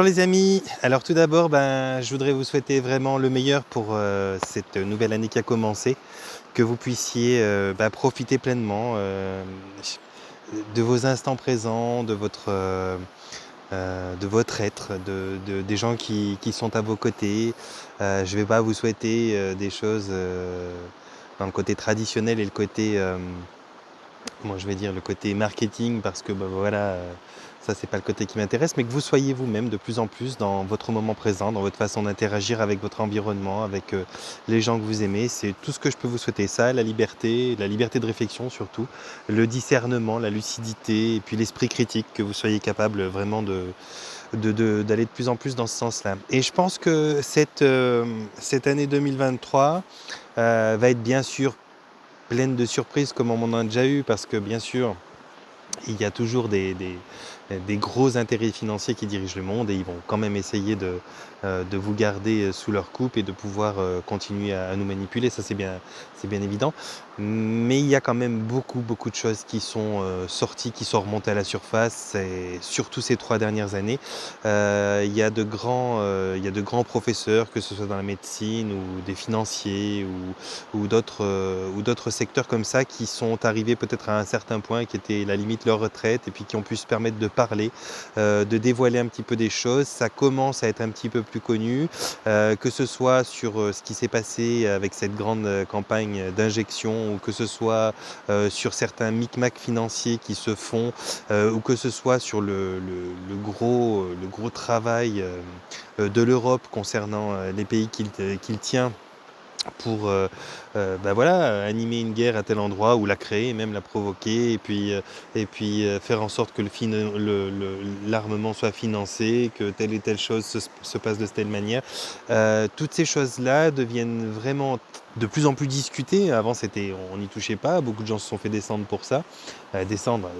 Bonjour les amis, alors tout d'abord je voudrais vous souhaiter vraiment le meilleur pour cette nouvelle année qui a commencé, que vous puissiez profiter pleinement de vos instants présents, de votre être, des gens qui sont à vos côtés. Je ne vais pas vous souhaiter des choses dans le côté traditionnel et le côté moi je vais dire le côté marketing parce que voilà, ça c'est pas le côté qui m'intéresse, mais que vous soyez vous-même de plus en plus dans votre moment présent, dans votre façon d'interagir avec votre environnement, avec les gens que vous aimez. C'est tout ce que je peux vous souhaiter, ça, la liberté de réflexion surtout, le discernement, la lucidité et puis l'esprit critique, que vous soyez capable vraiment d'aller de plus en plus dans ce sens-là. Et je pense que cette année 2023 va être bien sûr pleine de surprises comme on en a déjà eu, parce que bien sûr, il y a toujours des gros intérêts financiers qui dirigent le monde et ils vont quand même essayer de vous garder sous leur coupe et de pouvoir continuer à nous manipuler, ça c'est bien évident. Mais il y a quand même beaucoup de choses qui sont sorties, qui sont remontées à la surface, et surtout ces 3 dernières années. Il y a de grands professeurs, que ce soit dans la médecine ou des financiers ou d'autres secteurs comme ça, qui sont arrivés peut-être à un certain point, qui était la limite de leur retraite, et puis qui ont pu se permettre de parler, de dévoiler un petit peu des choses. Ça commence à être un petit peu plus connu, que ce soit sur ce qui s'est passé avec cette grande campagne d'injection, ou que ce soit sur certains micmacs financiers qui se font, ou que ce soit sur le gros travail de l'Europe concernant les pays qu'il tient pour voilà, animer une guerre à tel endroit, ou la créer, même la provoquer, et puis faire en sorte que l'armement soit financé, que telle et telle chose se passe de telle manière. Toutes ces choses-là deviennent vraiment de plus en plus discutées. Avant, on n'y touchait pas, beaucoup de gens se sont fait descendre pour ça. Descendre,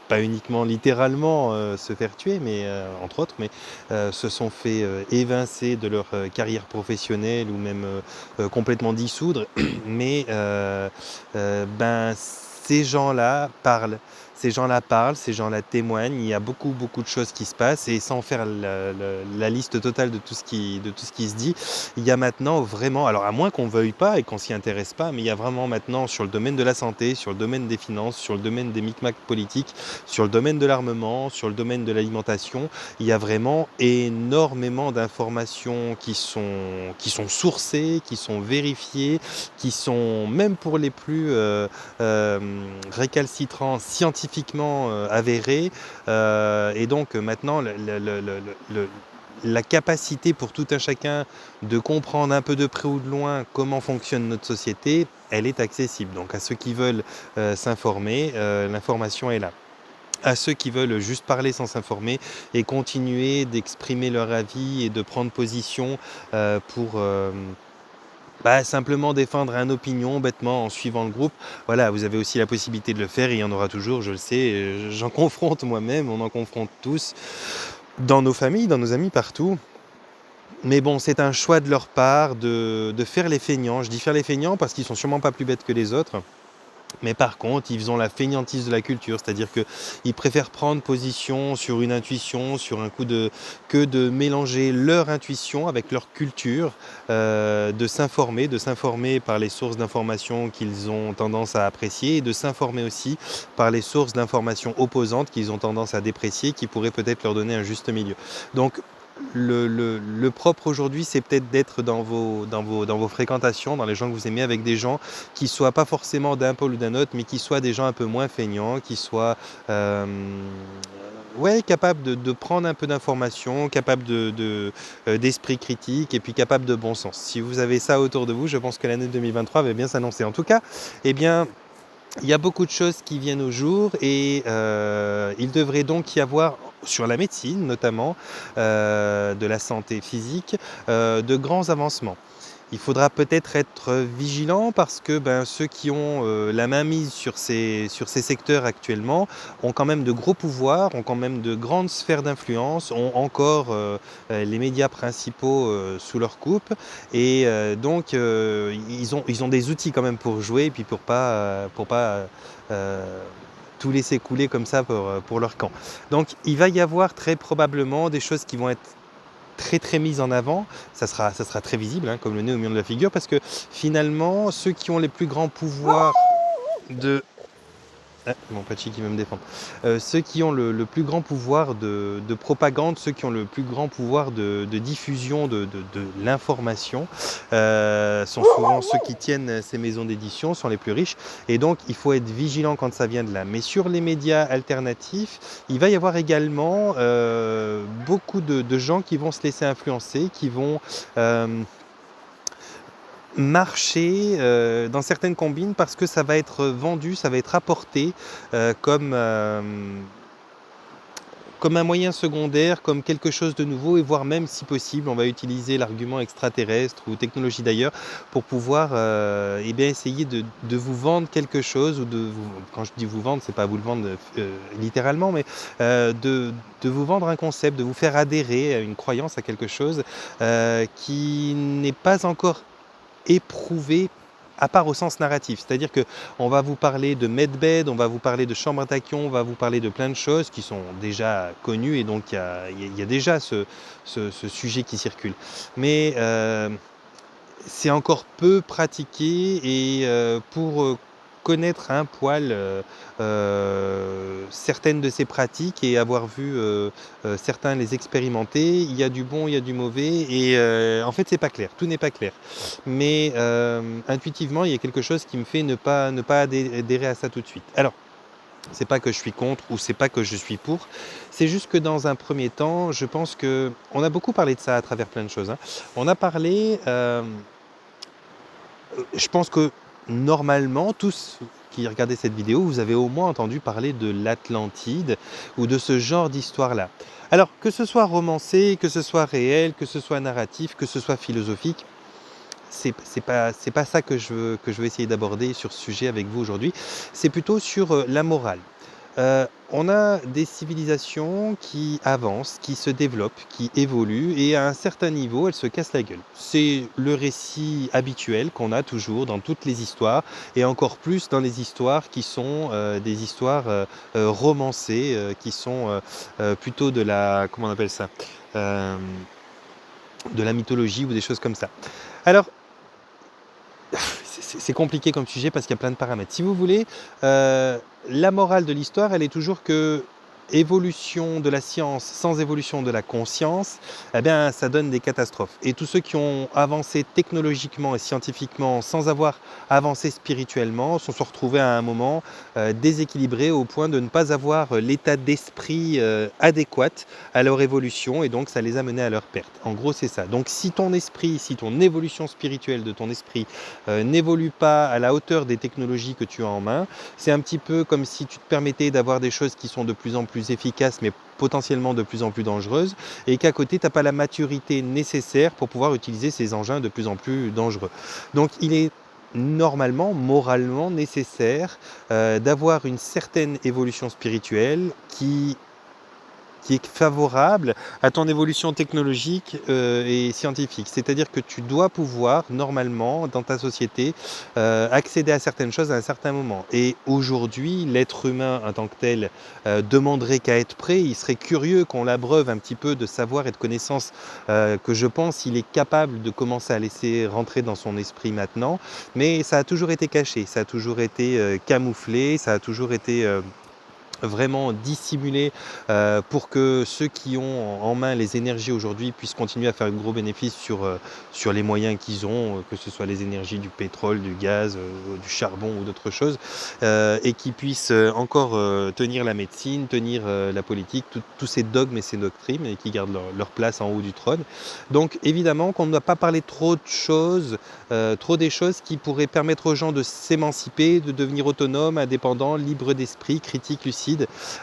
pas uniquement littéralement se faire tuer, mais entre autres, mais se sont fait évincer de leur carrière professionnelle, ou même complètement dissoudre. Mais ces gens-là parlent. Ces gens-là témoignent. Il y a beaucoup de choses qui se passent, et sans faire la liste totale de tout ce qui se dit, il y a maintenant vraiment, alors à moins qu'on veuille pas et qu'on s'y intéresse pas, mais il y a vraiment maintenant, sur le domaine de la santé, sur le domaine des finances, sur le domaine des micmacs politiques, sur le domaine de l'armement, sur le domaine de l'alimentation, il y a vraiment énormément d'informations qui sont sourcées, qui sont vérifiées, qui sont, même pour les plus récalcitrants, scientifiquement avérées. Et donc maintenant, la capacité pour tout un chacun de comprendre un peu de près ou de loin comment fonctionne notre société, elle est accessible. Donc à ceux qui veulent s'informer, l'information est là. À ceux qui veulent juste parler sans s'informer et continuer d'exprimer leur avis et de prendre position pour simplement défendre une opinion bêtement en suivant le groupe, voilà, vous avez aussi la possibilité de le faire, et il y en aura toujours, je le sais, j'en confronte moi-même, on en confronte tous, dans nos familles, dans nos amis, partout. Mais bon, c'est un choix de leur part de faire les feignants. Je dis faire les feignants parce qu'ils sont sûrement pas plus bêtes que les autres. Mais par contre, ils ont la feignantise de la culture, c'est-à-dire qu'ils préfèrent prendre position sur une intuition, sur un coup que de mélanger leur intuition avec leur culture, de s'informer par les sources d'information qu'ils ont tendance à apprécier, et de s'informer aussi par les sources d'informations opposantes qu'ils ont tendance à déprécier, qui pourraient peut-être leur donner un juste milieu. Donc, le propre aujourd'hui, c'est peut-être d'être dans vos fréquentations, dans les gens que vous aimez, avec des gens qui soient pas forcément d'un pôle ou d'un autre, mais qui soient des gens un peu moins feignants, qui soient capables de prendre un peu d'informations, capables d'esprit critique, et puis capables de bon sens. Si vous avez ça autour de vous, je pense que l'année 2023 va bien s'annoncer. En tout cas, eh bien, il y a beaucoup de choses qui viennent au jour, et il devrait donc y avoir, sur la médecine notamment, de la santé physique, de grands avancements. Il faudra peut-être être vigilant, parce que ceux qui ont la main mise sur ces secteurs actuellement ont quand même de gros pouvoirs, ont quand même de grandes sphères d'influence, ont encore les médias principaux sous leur coupe, et donc ils ont des outils quand même pour jouer, et puis pour pas tout laisser couler comme ça pour leur camp. Donc il va y avoir très probablement des choses qui vont être très très mise en avant, ça sera très visible, hein, comme le nez au milieu de la figure, parce que finalement, ceux qui ont les plus grands pouvoirs de ah, mon Pachi qui veut me défendre. Ceux qui ont le plus grand pouvoir de propagande, ceux qui ont le plus grand pouvoir de diffusion de l'information, sont souvent ceux qui tiennent ces maisons d'édition, sont les plus riches. Et donc, il faut être vigilant quand ça vient de là. Mais sur les médias alternatifs, il va y avoir également beaucoup de gens qui vont se laisser influencer, qui vont marcher dans certaines combines parce que ça va être vendu, ça va être apporté comme un moyen secondaire, comme quelque chose de nouveau, et voire même, si possible, on va utiliser l'argument extraterrestre ou technologie d'ailleurs pour pouvoir eh bien, essayer de vous vendre quelque chose, ou quand je dis vous vendre, c'est pas vous le vendre littéralement, mais de vous vendre un concept, de vous faire adhérer à une croyance, à quelque chose qui n'est pas encore éprouvé à part au sens narratif. C'est-à-dire qu'on va vous parler de medbed, on va vous parler de chambre à tachyon, on va vous parler de plein de choses qui sont déjà connues, et donc il y a déjà ce sujet qui circule. Mais c'est encore peu pratiqué, et pour connaître un poil certaines de ces pratiques et avoir vu certains les expérimenter, il y a du bon, il y a du mauvais, et en fait c'est pas clair, tout n'est pas clair. Mais intuitivement, il y a quelque chose qui me fait ne pas adhérer à ça tout de suite. Alors, c'est pas que je suis contre ou c'est pas que je suis pour, c'est juste que dans un premier temps, je pense que on a beaucoup parlé de ça à travers plein de choses, hein. On a parlé, je pense que normalement, tous qui regardaient cette vidéo, vous avez au moins entendu parler de l'Atlantide ou de ce genre d'histoire-là. Alors, que ce soit romancé, que ce soit réel, que ce soit narratif, que ce soit philosophique, c'est pas ça que je veux essayer d'aborder sur ce sujet avec vous aujourd'hui. C'est plutôt sur la morale. On a des civilisations qui avancent, qui se développent, qui évoluent, et à un certain niveau, elles se cassent la gueule. C'est le récit habituel qu'on a toujours dans toutes les histoires, et encore plus dans les histoires qui sont des histoires romancées, qui sont plutôt de la, comment on appelle ça, Euh, de la mythologie ou des choses comme ça. Alors, c'est compliqué comme sujet parce qu'il y a plein de paramètres. Si vous voulez, la morale de l'histoire, elle est toujours que évolution de la science sans évolution de la conscience, eh bien, ça donne des catastrophes. Et tous ceux qui ont avancé technologiquement et scientifiquement sans avoir avancé spirituellement se sont retrouvés à un moment déséquilibrés au point de ne pas avoir l'état d'esprit adéquat à leur évolution, et donc ça les a menés à leur perte. En gros, c'est ça. Donc si ton esprit, si ton évolution spirituelle de ton esprit n'évolue pas à la hauteur des technologies que tu as en main, c'est un petit peu comme si tu te permettais d'avoir des choses qui sont de plus en plus efficaces, mais potentiellement de plus en plus dangereuses, et qu'à côté, tu n'as pas la maturité nécessaire pour pouvoir utiliser ces engins de plus en plus dangereux. Donc il est normalement, moralement nécessaire d'avoir une certaine évolution spirituelle qui est favorable à ton évolution technologique et scientifique. C'est-à-dire que tu dois pouvoir, normalement, dans ta société, accéder à certaines choses à un certain moment. Et aujourd'hui, l'être humain en tant que tel demanderait qu'à être prêt. Il serait curieux qu'on l'abreuve un petit peu de savoir et de connaissances que je pense il est capable de commencer à laisser rentrer dans son esprit maintenant. Mais ça a toujours été caché, ça a toujours été camouflé, ça a toujours été vraiment dissimulé pour que ceux qui ont en main les énergies aujourd'hui puissent continuer à faire de gros bénéfices sur les moyens qu'ils ont, que ce soit les énergies du pétrole, du gaz, du charbon ou d'autres choses, et qui puissent encore tenir la médecine, tenir la politique, tous ces dogmes et ces doctrines, et qui gardent leur place en haut du trône. Donc évidemment qu'on ne doit pas parler trop de choses, trop des choses qui pourraient permettre aux gens de s'émanciper, de devenir autonomes, indépendants, libres d'esprit, critiques, lucides.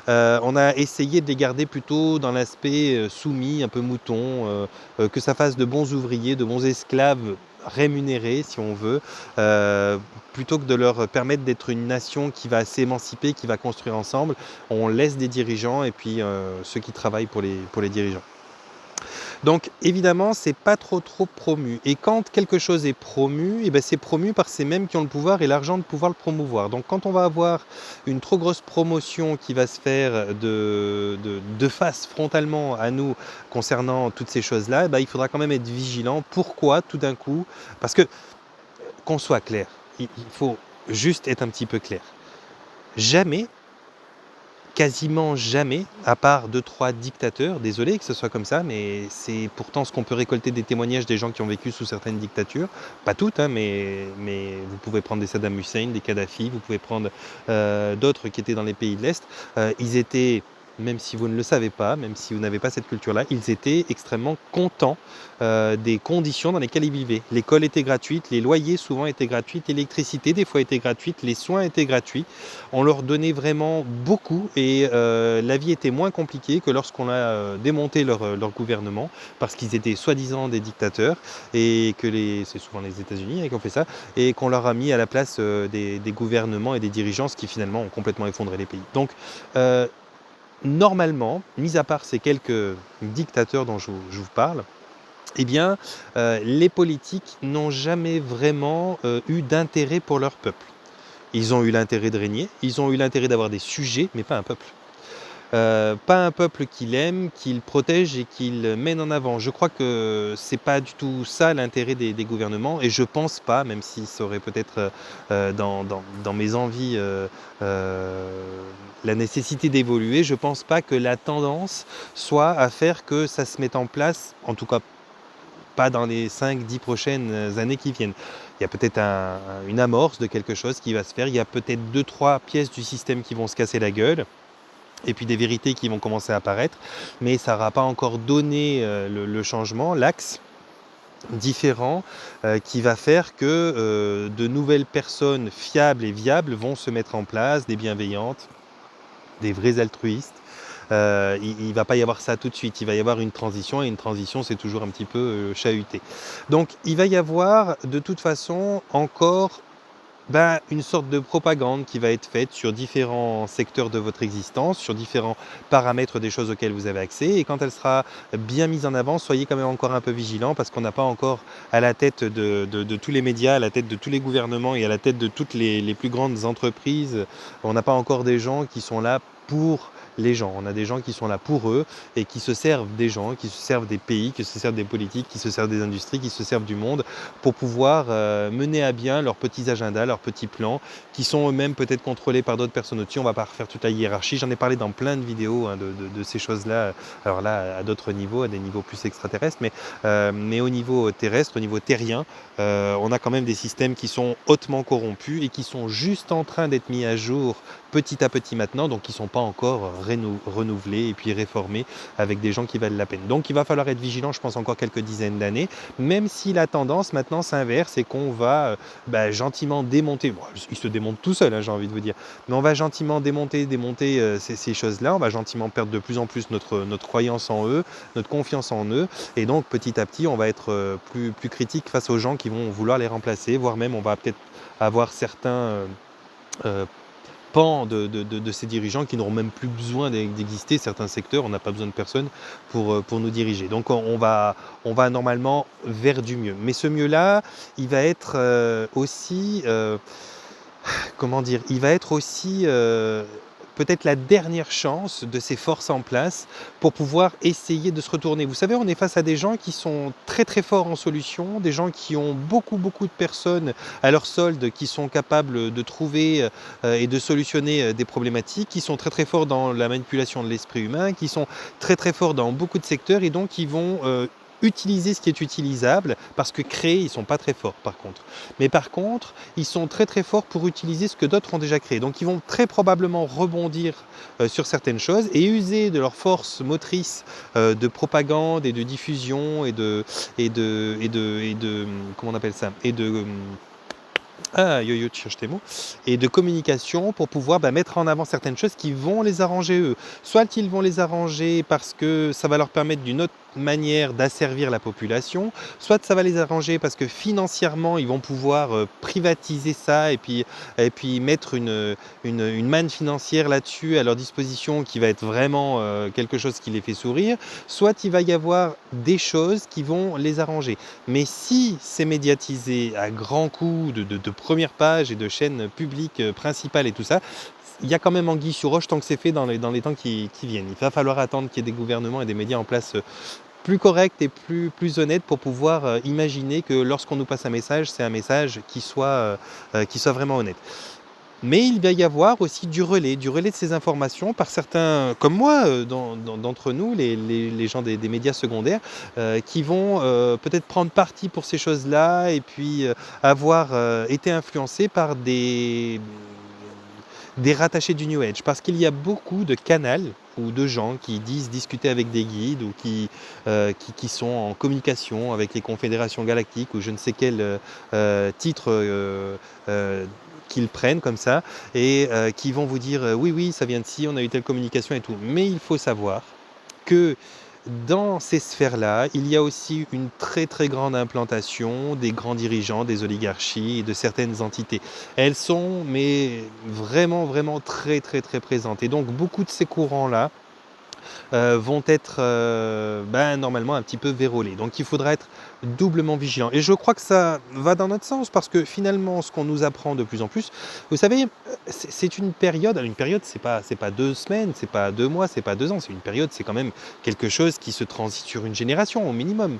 On a essayé de les garder plutôt dans l'aspect soumis, un peu mouton, que ça fasse de bons ouvriers, de bons esclaves rémunérés, si on veut, plutôt que de leur permettre d'être une nation qui va s'émanciper, qui va construire ensemble. On laisse des dirigeants, et puis ceux qui travaillent pour les dirigeants. Donc évidemment, c'est pas trop promu. Et quand quelque chose est promu, et ben, c'est promu par ces mêmes qui ont le pouvoir et l'argent de pouvoir le promouvoir. Donc quand on va avoir une trop grosse promotion qui va se faire de face frontalement à nous concernant toutes ces choses-là, ben, il faudra quand même être vigilant. Pourquoi tout d'un coup? Parce que qu'on soit clair, il faut juste être un petit peu clair. Jamais, quasiment jamais, à part 2-3 dictateurs, désolé que ce soit comme ça, mais c'est pourtant ce qu'on peut récolter des témoignages des gens qui ont vécu sous certaines dictatures. Pas toutes, hein, mais vous pouvez prendre des Saddam Hussein, des Kadhafi, vous pouvez prendre d'autres qui étaient dans les pays de l'Est. Ils étaient, même si vous ne le savez pas, même si vous n'avez pas cette culture-là, ils étaient extrêmement contents des conditions dans lesquelles ils vivaient. L'école était gratuite, les loyers souvent étaient gratuits, l'électricité des fois était gratuite, les soins étaient gratuits. On leur donnait vraiment beaucoup et la vie était moins compliquée que lorsqu'on a démonté leur gouvernement parce qu'ils étaient soi-disant des dictateurs et que c'est souvent les États-Unis qui ont fait ça, et qu'on leur a mis à la place des gouvernements et des dirigeants, ce qui finalement ont complètement effondré les pays. Donc normalement, mis à part ces quelques dictateurs dont je vous parle, eh bien, les politiques n'ont jamais vraiment eu d'intérêt pour leur peuple. Ils ont eu l'intérêt de régner, ils ont eu l'intérêt d'avoir des sujets, mais pas un peuple. Pas un peuple qu'il aime, qu'il protège et qu'il mène en avant. Je crois que c'est pas du tout ça l'intérêt des gouvernements, et je pense pas, même si ça aurait peut-être dans mes envies la nécessité d'évoluer, je pense pas que la tendance soit à faire que ça se mette en place, en tout cas pas dans les 5-10 prochaines années qui viennent. Il y a peut-être une amorce de quelque chose qui va se faire, il y a peut-être 2-3 pièces du système qui vont se casser la gueule, et puis des vérités qui vont commencer à apparaître, mais ça n'aura pas encore donné le changement, l'axe différent qui va faire que de nouvelles personnes fiables et viables vont se mettre en place, des bienveillantes, des vrais altruistes. Il ne va pas y avoir ça tout de suite, il va y avoir une transition, et une transition c'est toujours un petit peu chahuté. Donc il va y avoir de toute façon encore une sorte de propagande qui va être faite sur différents secteurs de votre existence, sur différents paramètres des choses auxquelles vous avez accès, et quand elle sera bien mise en avant, soyez quand même encore un peu vigilants, parce qu'on n'a pas encore à la tête de tous les médias, à la tête de tous les gouvernements et à la tête de toutes les plus grandes entreprises, on n'a pas encore des gens qui sont là pour les gens. On a des gens qui sont là pour eux et qui se servent des gens, qui se servent des pays, qui se servent des politiques, qui se servent des industries, qui se servent du monde pour pouvoir mener à bien leurs petits agendas, leurs petits plans, qui sont eux-mêmes peut-être contrôlés par d'autres personnes au-dessus. On ne va pas refaire toute la hiérarchie. J'en ai parlé dans plein de vidéos de ces choses-là. Alors là, à d'autres niveaux, à des niveaux plus extraterrestres, mais au niveau terrestre, au niveau terrien, on a quand même des systèmes qui sont hautement corrompus et qui sont juste en train d'être mis à jour petit à petit maintenant, donc qui ne sont pas encore renouvelés et puis réformés avec des gens qui valent la peine. Donc il va falloir être vigilant, je pense, encore quelques dizaines d'années, même si la tendance maintenant s'inverse et qu'on va gentiment démonter, bon, il se démonte tout seul, hein, j'ai envie de vous dire, mais on va gentiment démonter ces choses-là, on va gentiment perdre de plus en plus notre croyance en eux, notre confiance en eux, et donc petit à petit on va être plus critique face aux gens qui vont vouloir les remplacer, voire même on va peut-être avoir certains pans de ces dirigeants qui n'auront même plus besoin d'exister. Certains secteurs, on n'a pas besoin de personne pour nous diriger. Donc on va normalement vers du mieux. Mais ce mieux-là, il va être aussi, comment dire, il va être aussi peut-être la dernière chance de ces forces en place pour pouvoir essayer de se retourner. Vous savez, on est face à des gens qui sont très très forts en solution, des gens qui ont beaucoup de personnes à leur solde, qui sont capables de trouver et de solutionner des problématiques, qui sont très très forts dans la manipulation de l'esprit humain, qui sont très très forts dans beaucoup de secteurs, et donc qui vont utiliser ce qui est utilisable, parce que créer, ils ne sont pas très forts par contre. Mais par contre, ils sont très très forts pour utiliser ce que d'autres ont déjà créé. Donc ils vont très probablement rebondir sur certaines choses et user de leur force motrice de propagande et de diffusion comment on appelle ça, yo-yo, tu cherches tes mots, et de communication pour pouvoir mettre en avant certaines choses qui vont les arranger eux. Soit ils vont les arranger parce que ça va leur permettre d'une autre manière d'asservir la population, soit ça va les arranger parce que financièrement, ils vont pouvoir privatiser ça et puis mettre une manne financière là-dessus à leur disposition qui va être vraiment quelque chose qui les fait sourire, soit il va y avoir des choses qui vont les arranger. Mais si c'est médiatisé à grands coups de première page et de chaînes publiques principales et tout ça, il y a quand même anguille sous roche tant que c'est fait dans les temps qui viennent. Il va falloir attendre qu'il y ait des gouvernements et des médias en place plus correct et plus honnête pour pouvoir imaginer que lorsqu'on nous passe un message, c'est un message qui soit vraiment honnête. Mais il va y avoir aussi du relais de ces informations par certains, comme moi, d'entre nous, les gens des médias secondaires, qui vont peut-être prendre parti pour ces choses-là et puis avoir été influencés par des rattachés du New Age. Parce qu'il y a beaucoup de canals ou de gens qui disent discuter avec des guides ou qui sont en communication avec les confédérations galactiques ou je ne sais quel titre qu'ils prennent comme ça et qui vont vous dire oui, oui, ça vient de ci, on a eu telle communication et tout. Mais il faut savoir que dans ces sphères-là, il y a aussi une très très grande implantation des grands dirigeants, des oligarchies et de certaines entités. Elles sont mais vraiment vraiment très très très présentes. Et donc beaucoup de ces courants-là vont être normalement un petit peu vérolés. Donc il faudra être doublement vigilant. Et je crois que ça va dans notre sens parce que finalement, ce qu'on nous apprend de plus en plus, vous savez, c'est une période, c'est pas 2 semaines, c'est pas 2 mois, c'est pas 2 ans, c'est une période, c'est quand même quelque chose qui se transite sur une génération au minimum.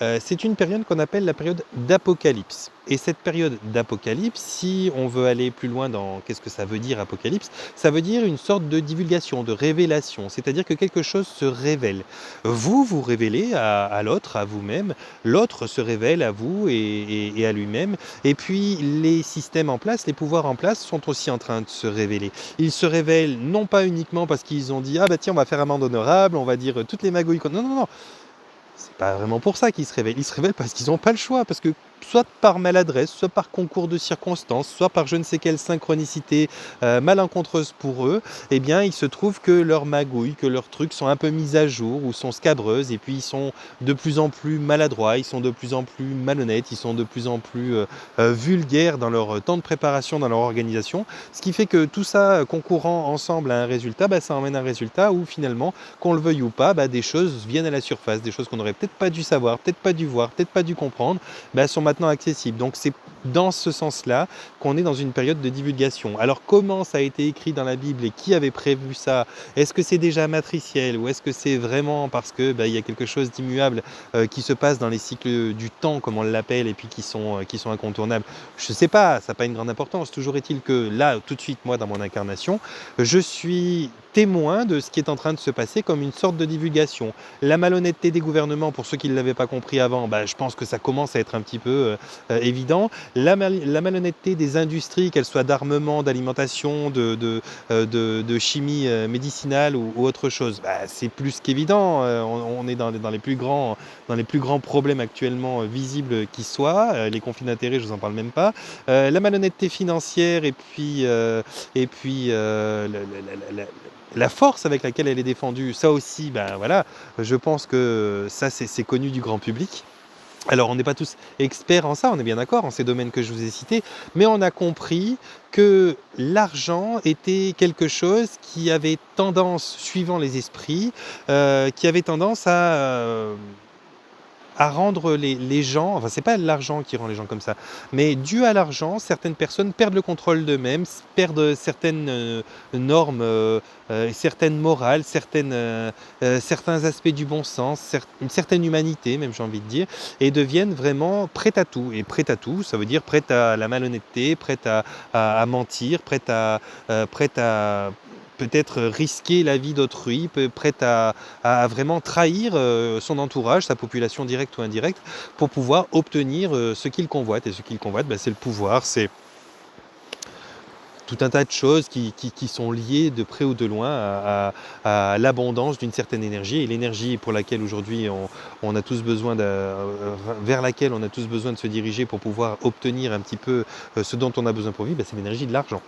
C'est une période qu'on appelle la période d'apocalypse. Et cette période d'apocalypse, si on veut aller plus loin dans qu'est-ce que ça veut dire apocalypse, ça veut dire une sorte de divulgation, de révélation, c'est-à-dire que quelque chose se révèle. Vous vous révélez à l'autre, à vous-même, l'autre se révèle à vous et à lui-même, et puis les systèmes en place, les pouvoirs en place sont aussi en train de se révéler. Ils se révèlent non pas uniquement parce qu'ils ont dit « Ah bah tiens, on va faire amende honorable, on va dire toutes les magouilles qu'on... » Non, non, non, c'est pas vraiment pour ça qu'ils se révèlent. Ils se révèlent parce qu'ils n'ont pas le choix, parce que soit par maladresse, soit par concours de circonstances, soit par je ne sais quelle synchronicité malencontreuse pour eux, eh bien il se trouve que leurs magouilles, que leurs trucs sont un peu mis à jour ou sont scabreuses et puis ils sont de plus en plus maladroits, ils sont de plus en plus malhonnêtes, ils sont de plus en plus vulgaires dans leur temps de préparation, dans leur organisation, ce qui fait que tout ça concourant ensemble à un résultat, ça emmène un résultat où finalement, qu'on le veuille ou pas, des choses viennent à la surface, des choses qu'on n'aurait peut-être pas dû savoir, peut-être pas dû voir, peut-être pas dû comprendre, sont maintenant accessibles. Donc c'est dans ce sens-là qu'on est dans une période de divulgation. Alors comment ça a été écrit dans la Bible et qui avait prévu ça? Est-ce que c'est déjà matriciel ou est-ce que c'est vraiment parce que il y a quelque chose d'immuable qui se passe dans les cycles du temps, comme on l'appelle, et puis qui sont incontournables? Je ne sais pas, ça n'a pas une grande importance. Toujours est-il que là, tout de suite, moi, dans mon incarnation, je suis témoin de ce qui est en train de se passer comme une sorte de divulgation. La malhonnêteté des gouvernements, pour ceux qui ne l'avaient pas compris avant, je pense que ça commence à être un petit peu évident. La malhonnêteté des industries, qu'elles soient d'armement, d'alimentation, de chimie médicinale ou autre chose, c'est plus qu'évident. On est dans les plus grands problèmes actuellement visibles qui soient. Les conflits d'intérêts, je ne vous en parle même pas. La malhonnêteté financière et puis la force avec laquelle elle est défendue, ça aussi, voilà, je pense que ça, c'est connu du grand public. Alors, on n'est pas tous experts en ça, on est bien d'accord, en ces domaines que je vous ai cités, mais on a compris que l'argent était quelque chose qui avait tendance, suivant les esprits, qui avait tendance à rendre les gens, enfin c'est pas l'argent qui rend les gens comme ça, mais dû à l'argent, certaines personnes perdent le contrôle d'eux-mêmes, perdent certaines normes, certaines morales, certains aspects du bon sens, une certaine humanité même j'ai envie de dire, et deviennent vraiment prêtes à tout. Et prêtes à tout, ça veut dire prêtes à la malhonnêteté, prêtes à mentir, prêtes à peut-être risquer la vie d'autrui, prête à vraiment trahir son entourage, sa population directe ou indirecte, pour pouvoir obtenir ce qu'il convoite. Et ce qu'il convoite, c'est le pouvoir, c'est tout un tas de choses qui sont liées de près ou de loin à l'abondance d'une certaine énergie. Et l'énergie pour laquelle aujourd'hui on a tous besoin vers laquelle on a tous besoin de se diriger pour pouvoir obtenir un petit peu ce dont on a besoin pour vivre, c'est l'énergie de l'argent.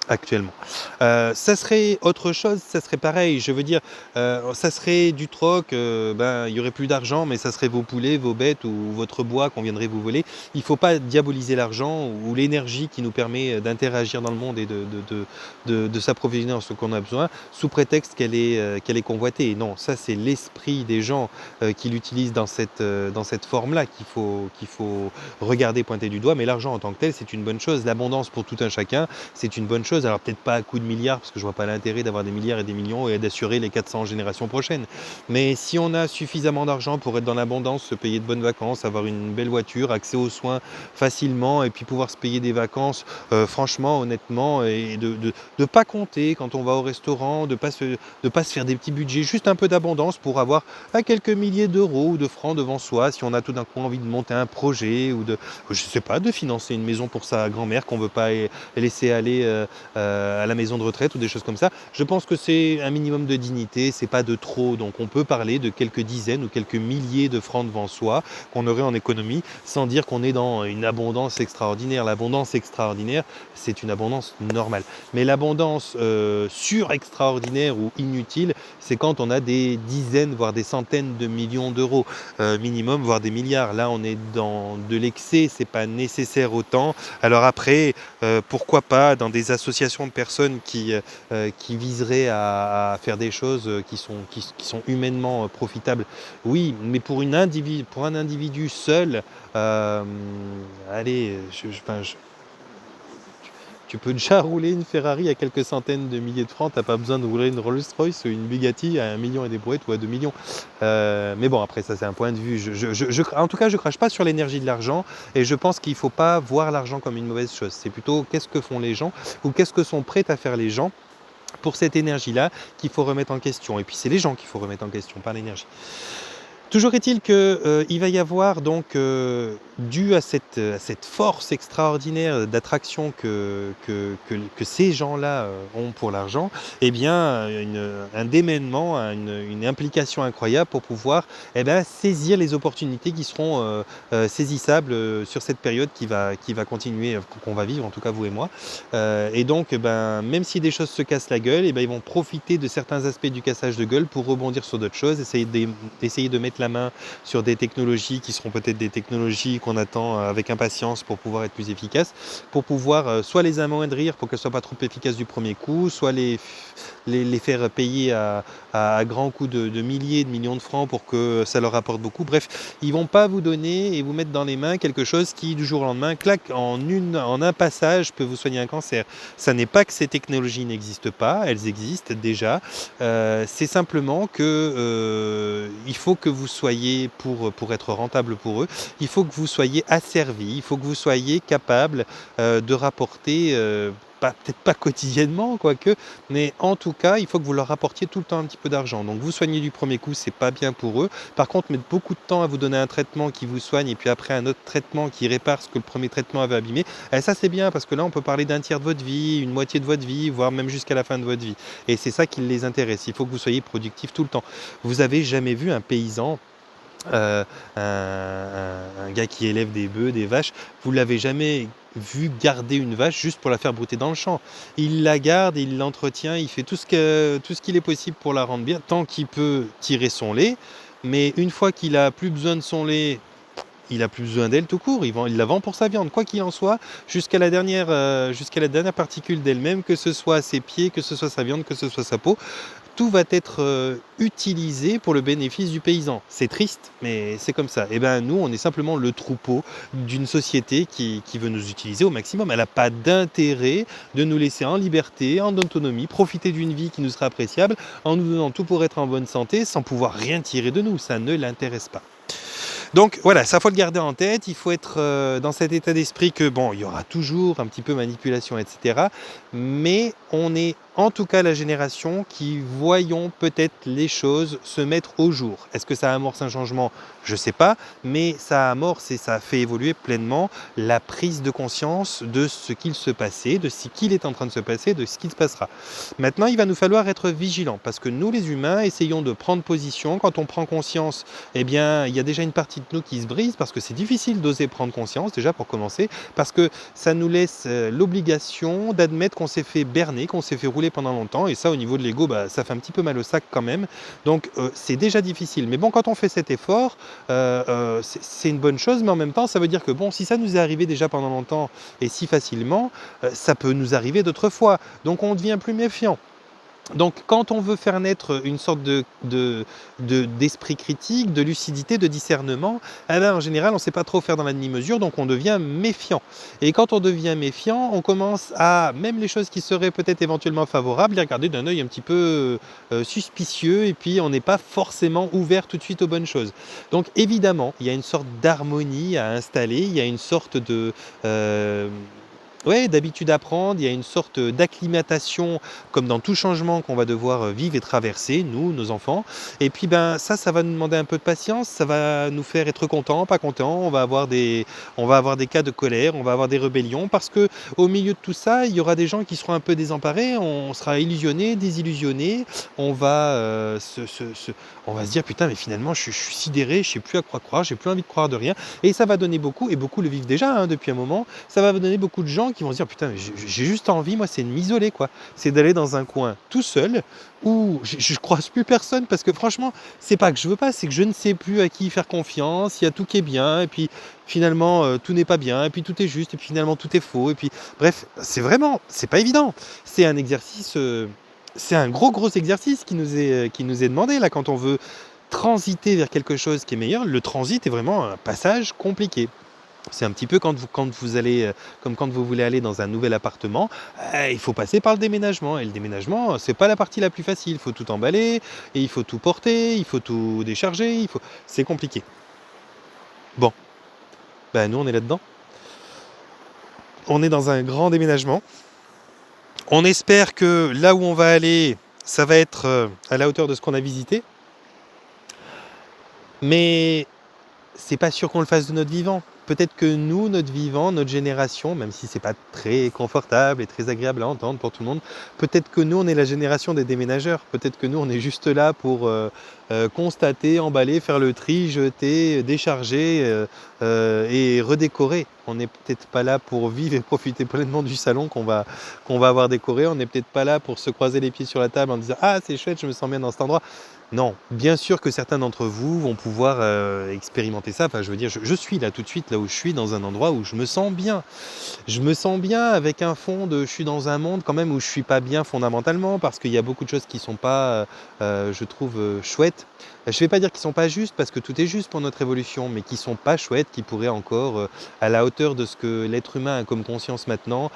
actuellement. Ça serait autre chose, ça serait pareil, je veux dire, ça serait du troc, ben, il y aurait plus d'argent, mais ça serait vos poulets, vos bêtes ou votre bois qu'on viendrait vous voler. Il faut pas diaboliser l'argent ou l'énergie qui nous permet, d'interagir dans le monde et de s'approvisionner en ce qu'on a besoin, sous prétexte qu'elle est convoitée. Non, ça c'est l'esprit des gens, qui l'utilisent dans cette forme-là qu'il faut regarder, pointer du doigt, mais l'argent en tant que tel, c'est une bonne chose. L'abondance pour tout un chacun, c'est une bonne chose. Alors peut-être pas à coup de milliards, parce que je vois pas l'intérêt d'avoir des milliards et des millions et d'assurer les 400 générations prochaines. Mais si on a suffisamment d'argent pour être dans l'abondance, se payer de bonnes vacances, avoir une belle voiture, accès aux soins facilement, et puis pouvoir se payer des vacances, franchement, honnêtement, et de pas compter quand on va au restaurant, de pas se faire des petits budgets, juste un peu d'abondance pour avoir quelques milliers d'euros ou de francs devant soi, si on a tout d'un coup envie de monter un projet ou je sais pas, de financer une maison pour sa grand-mère qu'on veut pas laisser aller à la maison de retraite ou des choses comme ça. Je pense que c'est un minimum de dignité, c'est pas de trop. Donc on peut parler de quelques dizaines ou quelques milliers de francs devant soi qu'on aurait en économie, sans dire qu'on est dans une abondance extraordinaire. L'abondance extraordinaire, c'est une abondance normale. Mais l'abondance sur-extraordinaire ou inutile, c'est quand on a des dizaines, voire des centaines de millions d'euros minimum, voire des milliards. Là, on est dans de l'excès, c'est pas nécessaire autant. Alors après, pourquoi pas dans des associations de personnes qui viseraient à faire des choses qui sont humainement profitables. Oui, mais pour un individu seul, euh, allez, enfin, tu peux déjà rouler une Ferrari à quelques centaines de milliers de francs, t'as pas besoin de rouler une Rolls-Royce ou une Bugatti à 1 million et des brouettes ou à 2 millions. Mais bon, après ça c'est un point de vue. En tout cas, je crache pas sur l'énergie de l'argent et je pense qu'il faut pas voir l'argent comme une mauvaise chose. C'est plutôt qu'est-ce que font les gens ou qu'est-ce que sont prêts à faire les gens pour cette énergie-là qu'il faut remettre en question. Et puis c'est les gens qu'il faut remettre en question, pas l'énergie. Toujours est-il que, il va y avoir donc, dû à cette force extraordinaire d'attraction que ces gens-là, ont pour l'argent, eh bien, un démènement, une implication incroyable pour pouvoir, eh ben, saisir les opportunités qui seront, saisissables, sur cette période qui va continuer, qu'on va vivre, en tout cas vous et moi. Et donc, ben, même si des choses se cassent la gueule, eh ben, ils vont profiter de certains aspects du cassage de gueule pour rebondir sur d'autres choses, essayer de mettre la main sur des technologies qui seront peut-être des technologies qu'on attend avec impatience pour pouvoir être plus efficaces, pour pouvoir soit les amoindrir pour qu'elles ne soient pas trop efficaces du premier coup, soit les faire payer à grands coups de milliers, de millions de francs pour que ça leur rapporte beaucoup. Bref, ils ne vont pas vous donner et vous mettre dans les mains quelque chose qui, du jour au lendemain, claque en un passage, peut vous soigner un cancer. Ça n'est pas que ces technologies n'existent pas, elles existent déjà. C'est simplement que il faut que vous soyez, pour être rentable pour eux, il faut que vous soyez asservi, il faut que vous soyez capable de rapporter, peut-être pas quotidiennement, quoique, mais en tout cas, il faut que vous leur rapportiez tout le temps un petit peu d'argent. Donc vous soignez du premier coup, c'est pas bien pour eux. Par contre, mettre beaucoup de temps à vous donner un traitement qui vous soigne et puis après un autre traitement qui répare ce que le premier traitement avait abîmé, ça c'est bien parce que là on peut parler d'un tiers de votre vie, une moitié de votre vie, voire même jusqu'à la fin de votre vie. Et c'est ça qui les intéresse. Il faut que vous soyez productif tout le temps. Vous avez jamais vu un paysan, un gars qui élève des bœufs, des vaches, vous l'avez jamais vu garder une vache juste pour la faire brouter dans le champ. Il la garde, il l'entretient, il fait tout ce qu'il est possible pour la rendre bien, tant qu'il peut tirer son lait. Mais une fois qu'il a plus besoin de son lait, il a plus besoin d'elle tout court, il la vend pour sa viande. Quoi qu'il en soit, jusqu'à la dernière particule d'elle-même, que ce soit ses pieds, que ce soit sa viande, que ce soit sa peau, tout va être utilisé pour le bénéfice du paysan. C'est triste, mais c'est comme ça. Et ben nous, on est simplement le troupeau d'une société qui veut nous utiliser au maximum. Elle n'a pas d'intérêt de nous laisser en liberté, en autonomie, profiter d'une vie qui nous sera appréciable, en nous donnant tout pour être en bonne santé, sans pouvoir rien tirer de nous. Ça ne l'intéresse pas. Donc voilà, ça faut le garder en tête, il faut être dans cet état d'esprit que bon, il y aura toujours un petit peu manipulation, etc. Mais on est en tout cas la génération qui voyons peut-être les choses se mettre au jour. Est-ce que ça amorce un changement? Je ne sais pas, mais ça amorce et ça fait évoluer pleinement la prise de conscience de ce qu'il se passait, de ce qu'il est en train de se passer, de ce qui se passera. Maintenant, il va nous falloir être vigilants parce que nous, les humains, essayons de prendre position. Quand on prend conscience, eh bien, il y a déjà une partie de nous qui se brise parce que c'est difficile d'oser prendre conscience, déjà pour commencer, parce que ça nous laisse l'obligation d'admettre qu'on s'est fait berner, qu'on s'est fait rouler pendant longtemps. Et ça, au niveau de l'ego, ça fait un petit peu mal au sac quand même. Donc, c'est déjà difficile. Mais bon, quand on fait cet effort, c'est une bonne chose, mais en même temps, ça veut dire que bon, si ça nous est arrivé déjà pendant longtemps et si facilement, ça peut nous arriver d'autres fois. Donc, on devient plus méfiant. Donc, quand on veut faire naître une sorte d'esprit critique, de lucidité, de discernement, en général, on ne sait pas trop faire dans la demi-mesure, donc on devient méfiant. Et quand on devient méfiant, on commence à, même les choses qui seraient peut-être éventuellement favorables, les regarder d'un œil un petit peu suspicieux, et puis on n'est pas forcément ouvert tout de suite aux bonnes choses. Donc, évidemment, il y a une sorte d'harmonie à installer, il y a une sorte de... ouais, d'habitude à prendre, il y a une sorte d'acclimatation, comme dans tout changement qu'on va devoir vivre et traverser, nous, nos enfants. Et puis ça va nous demander un peu de patience, ça va nous faire être contents, pas contents, on va avoir des cas de colère, on va avoir des rébellions, parce que au milieu de tout ça, il y aura des gens qui seront un peu désemparés, on sera illusionnés, désillusionnés, on va, on va se dire putain, mais finalement je suis sidéré, je sais plus à quoi croire, j'ai plus envie de croire de rien. Et ça va donner beaucoup, et beaucoup le vivent déjà depuis un moment, ça va donner beaucoup de gens qui vont se dire putain, mais j'ai juste envie, moi, c'est de m'isoler, quoi. C'est d'aller dans un coin tout seul où je croise plus personne parce que franchement, c'est pas que je veux pas, c'est que je ne sais plus à qui faire confiance. Il y a tout qui est bien et puis finalement tout n'est pas bien et puis tout est juste et puis finalement tout est faux et puis bref, c'est pas évident. C'est un exercice, c'est un gros exercice qui nous est demandé là quand on veut transiter vers quelque chose qui est meilleur. Le transit est vraiment un passage compliqué. C'est un petit peu quand vous allez, comme quand vous voulez aller dans un nouvel appartement, il faut passer par le déménagement. Et le déménagement, c'est pas la partie la plus facile. Il faut tout emballer, et il faut tout porter, il faut tout décharger, c'est compliqué. Bon, nous on est là-dedans. On est dans un grand déménagement. On espère que là où on va aller, ça va être à la hauteur de ce qu'on a visité. Mais c'est pas sûr qu'on le fasse de notre vivant. Peut-être que nous, notre vivant, notre génération, même si c'est pas très confortable et très agréable à entendre pour tout le monde, peut-être que nous, on est la génération des déménageurs. Peut-être que nous, on est juste là pour constater, emballer, faire le tri, jeter, décharger et redécorer. On n'est peut-être pas là pour vivre et profiter pleinement du salon qu'on va avoir décoré. On n'est peut-être pas là pour se croiser les pieds sur la table en disant « Ah, c'est chouette, je me sens bien dans cet endroit ». Non, bien sûr que certains d'entre vous vont pouvoir expérimenter ça. Enfin, je veux dire, je suis là tout de suite, là où je suis, dans un endroit où je me sens bien. Je me sens bien avec un fond je suis dans un monde quand même où je suis pas bien fondamentalement parce qu'il y a beaucoup de choses qui sont pas, je trouve, chouettes. Je ne vais pas dire qu'ils sont pas justes parce que tout est juste pour notre évolution, mais qui sont pas chouettes, qui pourraient encore, à la hauteur de ce que l'être humain a comme conscience maintenant,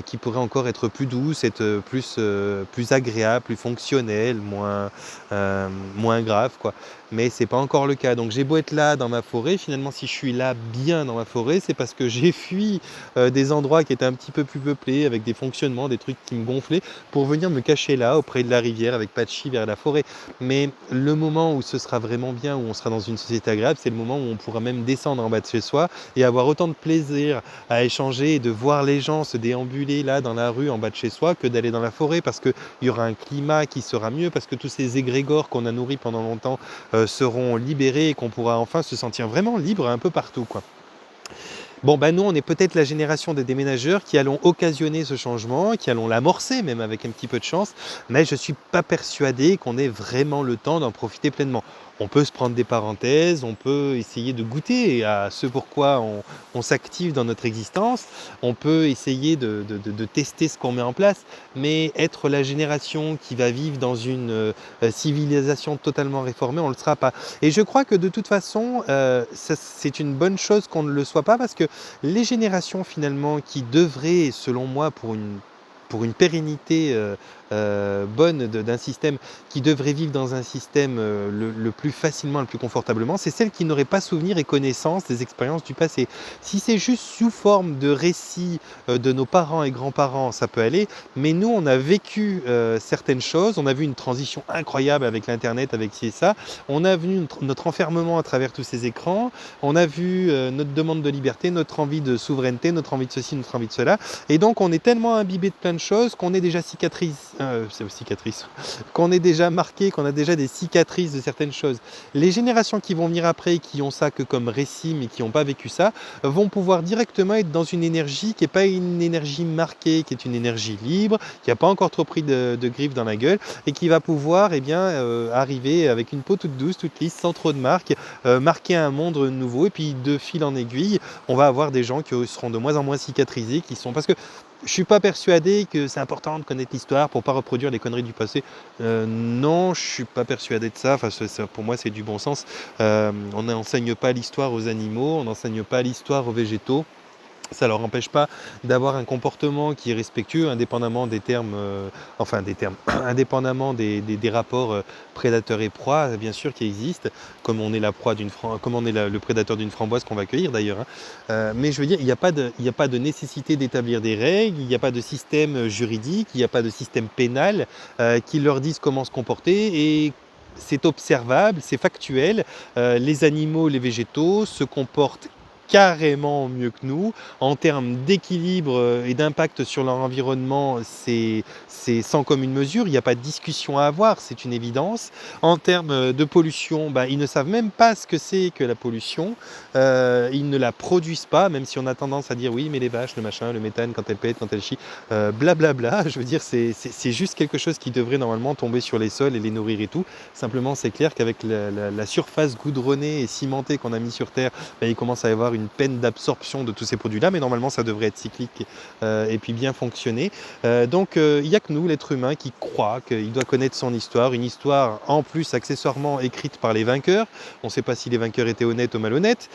qui pourraient encore être plus douces, être plus agréables, plus fonctionnelles, moins grave, quoi. Mais c'est pas encore le cas. Donc j'ai beau être là dans ma forêt, finalement si je suis là bien dans ma forêt, c'est parce que j'ai fui des endroits qui étaient un petit peu plus peuplés, avec des fonctionnements, des trucs qui me gonflaient, pour venir me cacher là, auprès de la rivière, avec Patchy vers la forêt. Mais le moment où ce sera vraiment bien, où on sera dans une société agréable, c'est le moment où on pourra même descendre en bas de chez soi et avoir autant de plaisir à échanger et de voir les gens se déambuler là dans la rue en bas de chez soi que d'aller dans la forêt, parce qu'il y aura un climat qui sera mieux, parce que tous ces égrégores qu'on a nourris pendant longtemps seront libérés et qu'on pourra enfin se sentir vraiment libre un peu partout, quoi. Bon, nous, on est peut-être la génération des déménageurs qui allons occasionner ce changement, qui allons l'amorcer même avec un petit peu de chance, mais je ne suis pas persuadé qu'on ait vraiment le temps d'en profiter pleinement. On peut se prendre des parenthèses, on peut essayer de goûter à ce pourquoi on s'active dans notre existence, on peut essayer de tester ce qu'on met en place, mais être la génération qui va vivre dans une civilisation totalement réformée, on ne le sera pas. Et je crois que de toute façon, c'est une bonne chose qu'on ne le soit pas, parce que les générations finalement qui devraient, selon moi, pour une pérennité bonne d'un système qui devrait vivre dans un système le plus facilement, le plus confortablement, c'est celle qui n'aurait pas souvenir et connaissance des expériences du passé. Si c'est juste sous forme de récits de nos parents et grands-parents, ça peut aller, mais nous, on a vécu certaines choses, on a vu une transition incroyable avec l'Internet, avec ci et ça, on a vu notre enfermement à travers tous ces écrans, on a vu notre demande de liberté, notre envie de souveraineté, notre envie de ceci, notre envie de cela, et donc on est tellement imbibé de plein de choses qu'on est déjà cicatrice, qu'on est déjà marqué, qu'on a déjà des cicatrices de certaines choses. Les générations qui vont venir après, qui ont ça que comme récit, mais qui n'ont pas vécu ça, vont pouvoir directement être dans une énergie qui n'est pas une énergie marquée, qui est une énergie libre, qui n'a pas encore trop pris de griffes dans la gueule, et qui va pouvoir arriver avec une peau toute douce, toute lisse, sans trop de marques, marquer un monde nouveau, et puis de fil en aiguille, on va avoir des gens qui seront de moins en moins cicatrisés, qui sont... Parce que je ne suis pas persuadé que c'est important de connaître l'histoire pour ne pas reproduire les conneries du passé. Non, je ne suis pas persuadé de ça. Enfin, pour moi, c'est du bon sens. On n'enseigne pas l'histoire aux animaux, on n'enseigne pas l'histoire aux végétaux. Ça ne leur empêche pas d'avoir un comportement qui est respectueux, indépendamment des termes, indépendamment des rapports prédateurs et proie, bien sûr, qui existent, comme on est la proie comme on est le prédateur d'une framboise qu'on va cueillir d'ailleurs. Mais je veux dire, il n'y a pas de nécessité d'établir des règles, il n'y a pas de système juridique, il n'y a pas de système pénal qui leur dise comment se comporter et c'est observable, c'est factuel. Les animaux, les végétaux se comportent carrément mieux que nous. En termes d'équilibre et d'impact sur leur environnement, c'est sans commune mesure. Il n'y a pas de discussion à avoir, c'est une évidence. En termes de pollution, ils ne savent même pas ce que c'est que la pollution. Ils ne la produisent pas, même si on a tendance à dire oui, mais les vaches, le machin, le méthane, quand elles pètent, quand elles chient, blablabla. Je veux dire, c'est juste quelque chose qui devrait normalement tomber sur les sols et les nourrir et tout. Simplement, c'est clair qu'avec la surface goudronnée et cimentée qu'on a mis sur Terre, il commence à y avoir une peine d'absorption de tous ces produits-là, mais normalement ça devrait être cyclique et puis bien fonctionner. Donc il n'y a que nous, l'être humain, qui croit qu'il doit connaître son histoire, une histoire en plus accessoirement écrite par les vainqueurs. On ne sait pas si les vainqueurs étaient honnêtes ou malhonnêtes.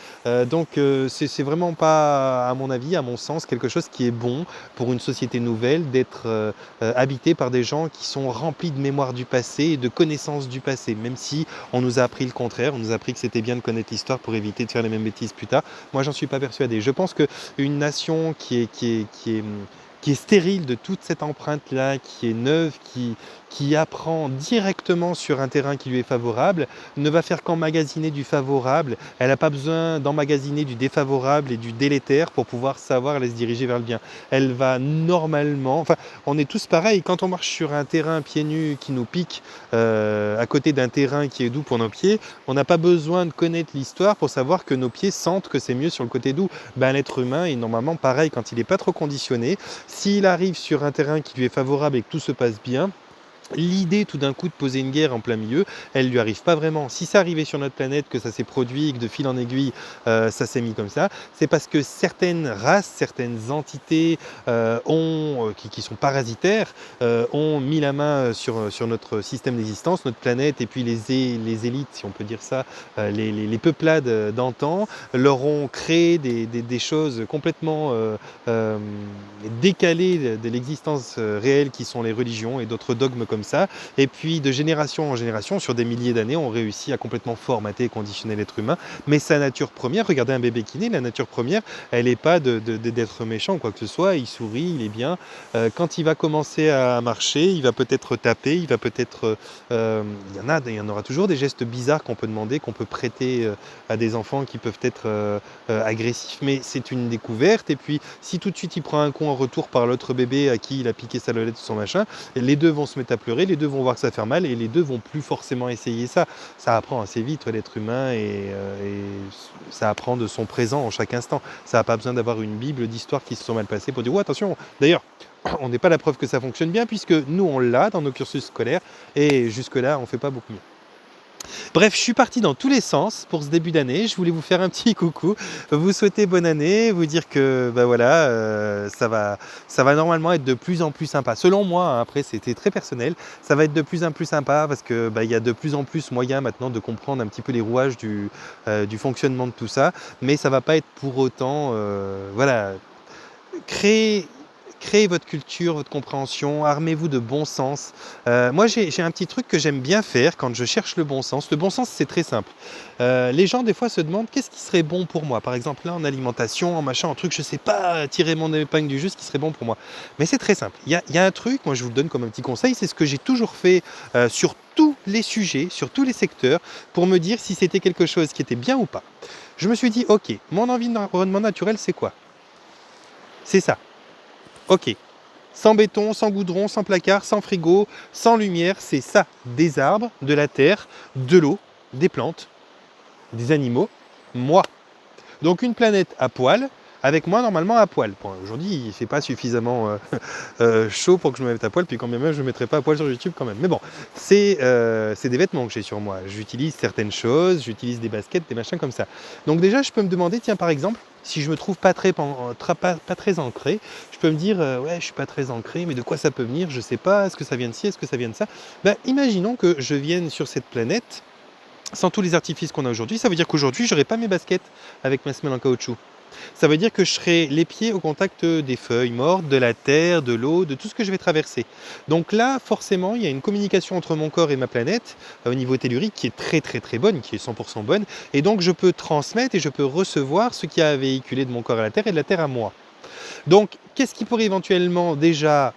Donc c'est vraiment pas, à mon avis, à mon sens, quelque chose qui est bon pour une société nouvelle d'être habitée par des gens qui sont remplis de mémoire du passé et de connaissances du passé, même si on nous a appris le contraire, on nous a appris que c'était bien de connaître l'histoire pour éviter de faire les mêmes bêtises plus tard. Moi, j'en suis pas persuadé. Je pense qu'une nation qui est stérile de toute cette empreinte-là, qui est neuve, qui apprend directement sur un terrain qui lui est favorable, ne va faire qu'emmagasiner du favorable. Elle n'a pas besoin d'emmagasiner du défavorable et du délétère pour pouvoir savoir aller se diriger vers le bien. Elle va normalement... Enfin, on est tous pareils. Quand on marche sur un terrain pieds nus qui nous pique, à côté d'un terrain qui est doux pour nos pieds, on n'a pas besoin de connaître l'histoire pour savoir que nos pieds sentent que c'est mieux sur le côté doux. L'être humain est normalement pareil quand il n'est pas trop conditionné. S'il arrive sur un terrain qui lui est favorable et que tout se passe bien, l'idée tout d'un coup de poser une guerre en plein milieu, elle lui arrive pas vraiment. Si ça arrivait sur notre planète, que ça s'est produit, que de fil en aiguille, ça s'est mis comme ça, c'est parce que certaines races, certaines entités qui sont parasitaires, ont mis la main sur notre système d'existence, notre planète, et puis les élites, si on peut dire ça, les peuplades d'antan, leur ont créé des choses complètement décalées de l'existence réelle qui sont les religions et d'autres dogmes comme ça, et puis de génération en génération, sur des milliers d'années, on réussit à complètement formater et conditionner l'être humain. Mais sa nature première, regardez un bébé qui naît, la nature première, elle n'est pas d'être méchant ou quoi que ce soit, il sourit, il est bien. Quand il va commencer à marcher, il va peut-être taper, il va peut-être... il y en aura toujours des gestes bizarres qu'on peut demander, qu'on peut prêter à des enfants qui peuvent être agressifs, mais c'est une découverte. Et puis, si tout de suite il prend un coup en retour par l'autre bébé à qui il a piqué sa lolette ou son machin, les deux vont se mettre à pleurer, les deux vont voir que ça fait mal et les deux vont plus forcément essayer ça. Ça apprend assez vite l'être humain et ça apprend de son présent en chaque instant. Ça n'a pas besoin d'avoir une bible d'histoires qui se sont mal passées pour dire « ouais, attention ». D'ailleurs, on n'est pas la preuve que ça fonctionne bien puisque nous on l'a dans nos cursus scolaires et jusque-là on ne fait pas beaucoup mieux. Bref, je suis parti dans tous les sens pour ce début d'année. Je voulais vous faire un petit coucou, vous souhaiter bonne année, vous dire que ça va normalement être de plus en plus sympa. Selon moi, hein, après c'était très personnel, ça va être de plus en plus sympa parce que il y a de plus en plus moyen maintenant de comprendre un petit peu les rouages du fonctionnement de tout ça, mais ça va pas être pour autant créer créez votre culture, votre compréhension, armez-vous de bon sens. Moi, j'ai un petit truc que j'aime bien faire quand je cherche le bon sens. Le bon sens, c'est très simple. Les gens, des fois, se demandent qu'est-ce qui serait bon pour moi. Par exemple, là, en alimentation, en machin, en truc, je sais pas tirer mon épingle du jeu, ce qui serait bon pour moi. Mais c'est très simple. Il y a un truc, moi, je vous le donne comme un petit conseil, c'est ce que j'ai toujours fait sur tous les sujets, sur tous les secteurs, pour me dire si c'était quelque chose qui était bien ou pas. Je me suis dit, ok, mon environnement naturel, c'est quoi? C'est ça. Ok. Sans béton, sans goudron, sans placard, sans frigo, sans lumière, c'est ça. Des arbres, de la terre, de l'eau, des plantes, des animaux, moi. Donc une planète à poil, avec moi normalement à poil. Bon, aujourd'hui, il ne fait pas suffisamment chaud pour que je me mette à poil, puis quand même je ne me mettrai pas à poil sur YouTube quand même. Mais bon, c'est des vêtements que j'ai sur moi. J'utilise certaines choses, j'utilise des baskets, des machins comme ça. Donc déjà, je peux me demander, tiens, par exemple, si je me trouve pas très ancré, je peux me dire, ouais, je suis pas très ancré, mais de quoi ça peut venir? Je sais pas, est-ce que ça vient de ci, est-ce que ça vient de ça? Ben, imaginons que je vienne sur cette planète sans tous les artifices qu'on a aujourd'hui. Ça veut dire qu'aujourd'hui, je n'aurai pas mes baskets avec ma semelle en caoutchouc. Ça veut dire que je serai les pieds au contact des feuilles mortes, de la terre, de l'eau, de tout ce que je vais traverser. Donc là, forcément, il y a une communication entre mon corps et ma planète au niveau tellurique qui est très très très bonne, qui est 100% bonne. Et donc je peux transmettre et je peux recevoir ce qui a véhiculé de mon corps à la terre et de la terre à moi. Donc qu'est-ce qui pourrait éventuellement déjà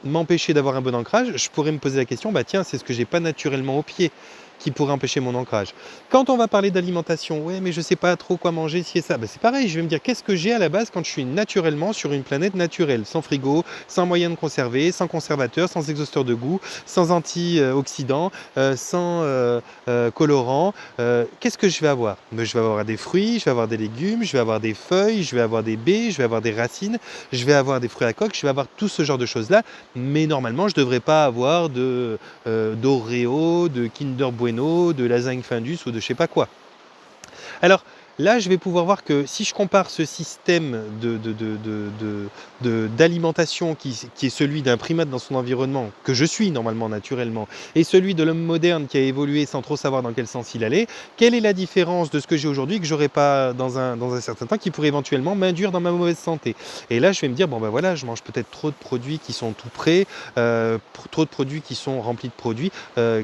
m'empêcher d'avoir un bon ancrage? Je pourrais me poser la question, bah tiens, c'est ce que j'ai pas naturellement au pied qui pourrait empêcher mon ancrage. Quand on va parler d'alimentation, ouais, mais je sais pas trop quoi manger, si et ça, bah c'est pareil, je vais me dire qu'est-ce que j'ai à la base quand je suis naturellement sur une planète naturelle, sans frigo, sans moyen de conserver, sans conservateur, sans exhausteur de goût, sans antioxydants, sans colorant. Qu'est-ce que je vais avoir? Je vais avoir des fruits, je vais avoir des légumes, je vais avoir des feuilles, je vais avoir des baies, je vais avoir des racines, je vais avoir des fruits à coque, je vais avoir tout ce genre de choses-là, mais normalement je ne devrais pas avoir d'Oreo, de Kinder Bueno, de lasagne Findus ou de je sais pas quoi. Alors là, je vais pouvoir voir que si je compare ce système d'alimentation qui est celui d'un primate dans son environnement, que je suis normalement naturellement, et celui de l'homme moderne qui a évolué sans trop savoir dans quel sens il allait, quelle est la différence de ce que j'ai aujourd'hui que j'aurais pas dans un certain temps qui pourrait éventuellement m'induire dans ma mauvaise santé? Et là, je vais me dire, bon ben voilà, je mange peut-être trop de produits qui sont tout prêts, trop de produits qui sont remplis de produits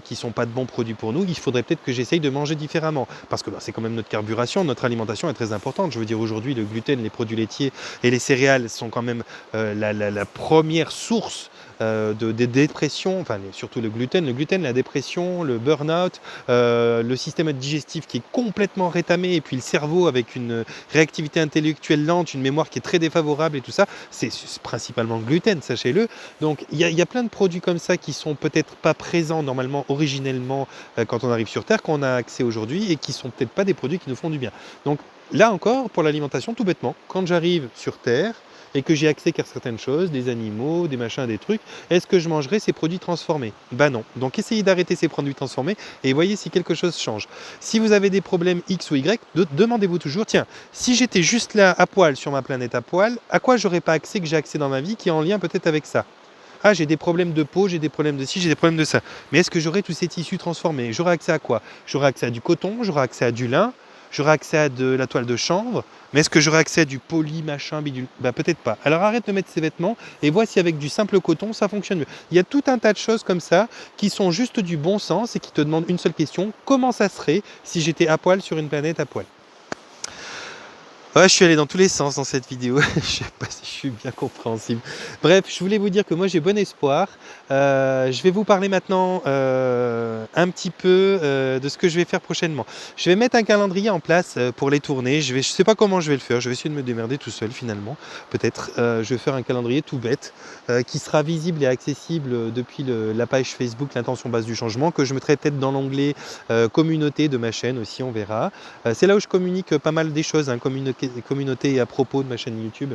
qui sont pas de bons produits pour nous. Il faudrait peut-être que j'essaye de manger différemment, parce que c'est quand même notre carburation, notre alimentation est très importante. Je veux dire, aujourd'hui, le gluten, les produits laitiers et les céréales sont quand même la première source de dépression, enfin surtout le gluten, la dépression, le burn-out, le système digestif qui est complètement rétamé, et puis le cerveau avec une réactivité intellectuelle lente, une mémoire qui est très défavorable et tout ça, c'est principalement le gluten, sachez-le. Donc il y a plein de produits comme ça qui sont peut-être pas présents normalement, originellement, quand on arrive sur Terre, qu'on a accès aujourd'hui, et qui sont peut-être pas des produits qui nous font du bien. Donc là encore, pour l'alimentation, tout bêtement, quand j'arrive sur Terre et que j'ai accès qu'à certaines choses, des animaux, des machins, des trucs, est-ce que je mangerai ces produits transformés? Ben non. Donc essayez d'arrêter ces produits transformés et voyez si quelque chose change. Si vous avez des problèmes X ou Y, demandez-vous toujours, tiens, si j'étais juste là à poil sur ma planète à poil, à quoi j'aurais pas accès que j'ai accès dans ma vie qui est en lien peut-être avec ça? Ah, j'ai des problèmes de peau, j'ai des problèmes de ci, j'ai des problèmes de ça. Mais est-ce que j'aurai tous ces tissus transformés? J'aurai accès à quoi? J'aurai accès à du coton, j'aurai accès à du lin, j'aurai accès à de la toile de chanvre, mais est-ce que j'aurai accès à du poly, machin, bidule? Bah peut-être pas. Alors arrête de mettre ces vêtements et vois si avec du simple coton ça fonctionne mieux. Il y a tout un tas de choses comme ça qui sont juste du bon sens et qui te demandent une seule question: comment ça serait si j'étais à poil sur une planète à poil? Ouais, je suis allé dans tous les sens dans cette vidéo. Je sais pas si je suis bien compréhensible. Bref, je voulais vous dire que moi j'ai bon espoir. Je vais vous parler maintenant un petit peu de ce que je vais faire prochainement. Je vais mettre un calendrier en place pour les tournées. Je sais pas comment je vais le faire. Je vais essayer de me démerder tout seul finalement. Peut-être. Je vais faire un calendrier tout bête qui sera visible et accessible depuis la page Facebook L'Intention Base du Changement, que je mettrai peut-être dans l'onglet communauté de ma chaîne aussi, on verra. C'est là où je communique pas mal des choses, hein, communauté à propos de ma chaîne YouTube.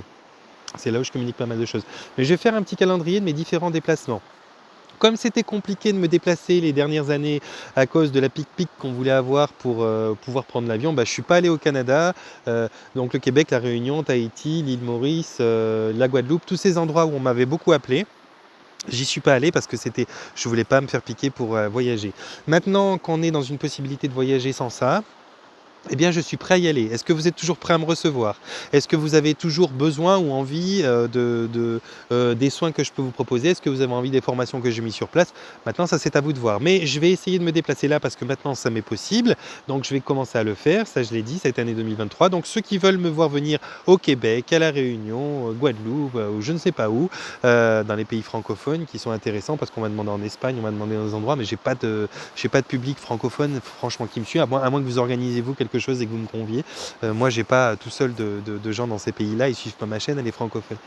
C'est là où je communique pas mal de choses. Mais je vais faire un petit calendrier de mes différents déplacements. Comme c'était compliqué de me déplacer les dernières années à cause de la pic-pic qu'on voulait avoir pour pouvoir prendre l'avion, je ne suis pas allé au Canada, donc le Québec, la Réunion, Tahiti, l'île Maurice, la Guadeloupe, tous ces endroits où on m'avait beaucoup appelé. J'y suis pas allé parce que je voulais pas me faire piquer pour voyager. Maintenant qu'on est dans une possibilité de voyager sans ça, eh bien, je suis prêt à y aller. Est-ce que vous êtes toujours prêt à me recevoir? Est-ce que vous avez toujours besoin ou envie des soins que je peux vous proposer? Est-ce que vous avez envie des formations que j'ai mis sur place? Maintenant, ça, c'est à vous de voir. Mais je vais essayer de me déplacer là parce que maintenant, ça m'est possible. Donc, je vais commencer à le faire. Ça, je l'ai dit, cette année 2023. Donc, ceux qui veulent me voir venir au Québec, à La Réunion, Guadeloupe ou je ne sais pas où, dans les pays francophones qui sont intéressants parce qu'on m'a demandé en Espagne, on m'a demandé dans des endroits, mais j'ai pas de public francophone, franchement, qui me suit, à moins que vous organisez vous quelque chose et que vous me conviez. Moi, j'ai pas tout seul de gens dans ces pays-là, ils suivent pas ma chaîne, elle est francophone.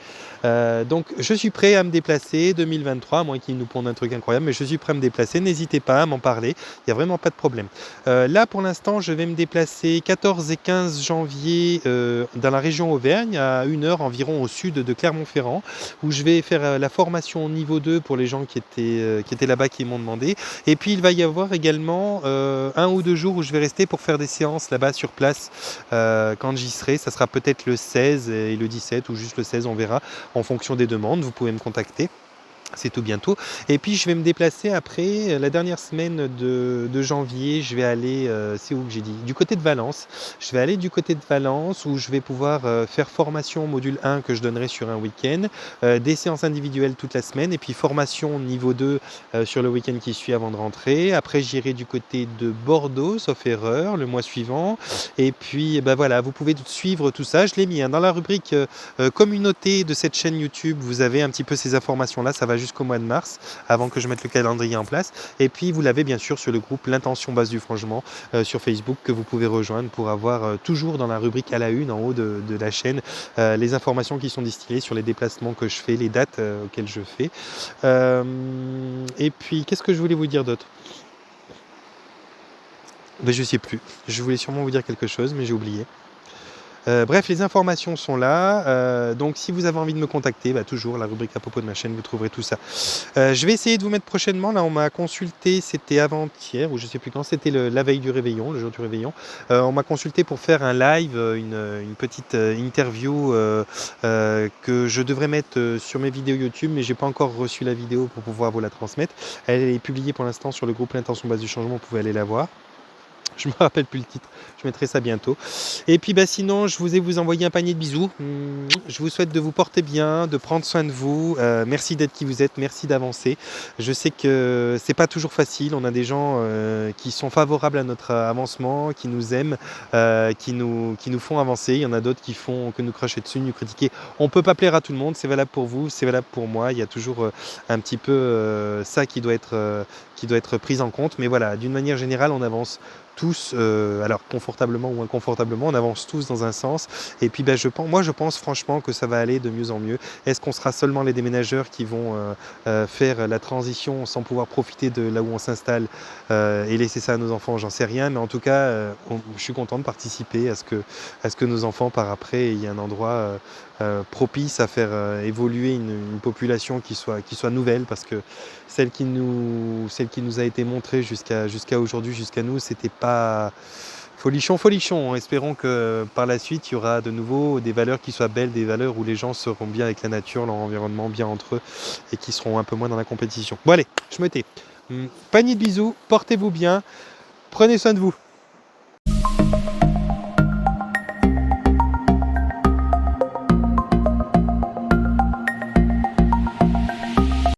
Donc, je suis prêt à me déplacer 2023, à moins qu'ils nous pondent un truc incroyable, mais je suis prêt à me déplacer. N'hésitez pas à m'en parler, il n'y a vraiment pas de problème. Là, pour l'instant, je vais me déplacer 14 et 15 janvier dans la région Auvergne, à 1 heure environ au sud de Clermont-Ferrand, où je vais faire la formation niveau 2 pour les gens qui étaient là-bas, qui m'ont demandé. Et puis, il va y avoir également 1 ou 2 jours où je vais rester pour faire des séances là-bas sur place quand j'y serai. Ça sera peut-être le 16 et le 17 ou juste le 16, on verra en fonction des demandes. Vous pouvez me contacter. C'est tout bientôt. Et puis je vais me déplacer après, la dernière semaine de janvier, je vais aller, c'est où que j'ai dit? Du côté de Valence. Je vais aller du côté de Valence où je vais pouvoir faire formation module 1 que je donnerai sur un week-end, des séances individuelles toute la semaine et puis formation niveau 2 sur le week-end qui suit avant de rentrer. Après j'irai du côté de Bordeaux, sauf erreur, le mois suivant. Et puis bah voilà, vous pouvez suivre tout ça. Je l'ai mis dans la rubrique communauté de cette chaîne YouTube. Vous avez un petit peu ces informations-là. Ça va jusqu'au mois de mars, avant que je mette le calendrier en place. Et puis, vous l'avez bien sûr sur le groupe L'Intention Base du Frangement sur Facebook que vous pouvez rejoindre pour avoir toujours dans la rubrique à la une, en haut de la chaîne, les informations qui sont distillées sur les déplacements que je fais, les dates auxquelles je fais. Et puis, qu'est-ce que je voulais vous dire d'autre? Ben, je sais plus. Je voulais sûrement vous dire quelque chose, mais j'ai oublié. Bref, les informations sont là. Donc, si vous avez envie de me contacter, bah, toujours la rubrique à propos de ma chaîne, vous trouverez tout ça. Je vais essayer de vous mettre prochainement. Là, on m'a consulté, c'était avant-hier, ou je sais plus quand, c'était la veille du réveillon, le jour du réveillon. On m'a consulté pour faire un live, une petite interview que je devrais mettre sur mes vidéos YouTube, mais j'ai pas encore reçu la vidéo pour pouvoir vous la transmettre. Elle est publiée pour l'instant sur le groupe L'Intention Base du Changement, vous pouvez aller la voir. Je me rappelle plus le titre, je mettrai ça bientôt. Et puis sinon, je vous ai envoyé un panier de bisous. Je vous souhaite de vous porter bien, de prendre soin de vous. Merci d'être qui vous êtes, merci d'avancer. Je sais que c'est pas toujours facile. On a des gens qui sont favorables à notre avancement, qui nous aiment, qui nous font avancer. Il y en a d'autres qui font que nous cracher dessus, nous critiquer. On peut pas plaire à tout le monde, c'est valable pour vous, c'est valable pour moi. Il y a toujours un petit peu ça qui doit être pris en compte. Mais voilà, d'une manière générale, on avance tous, alors confortablement ou inconfortablement, on avance tous dans un sens. Et puis je pense franchement que ça va aller de mieux en mieux. Est-ce qu'on sera seulement les déménageurs qui vont faire la transition sans pouvoir profiter de là où on s'installe et laisser ça à nos enfants? J'en sais rien, mais en tout cas, je suis content de participer à ce que nos enfants par après il y ait un endroit propice à faire évoluer une population qui soit nouvelle, parce que celle qui nous a été montrée jusqu'à aujourd'hui, jusqu'à nous, c'était pas folichon. Espérons que par la suite, il y aura de nouveau des valeurs qui soient belles, des valeurs où les gens seront bien avec la nature, leur environnement, bien entre eux, et qui seront un peu moins dans la compétition. Bon allez, je me tais. Panier de bisous, portez-vous bien, prenez soin de vous.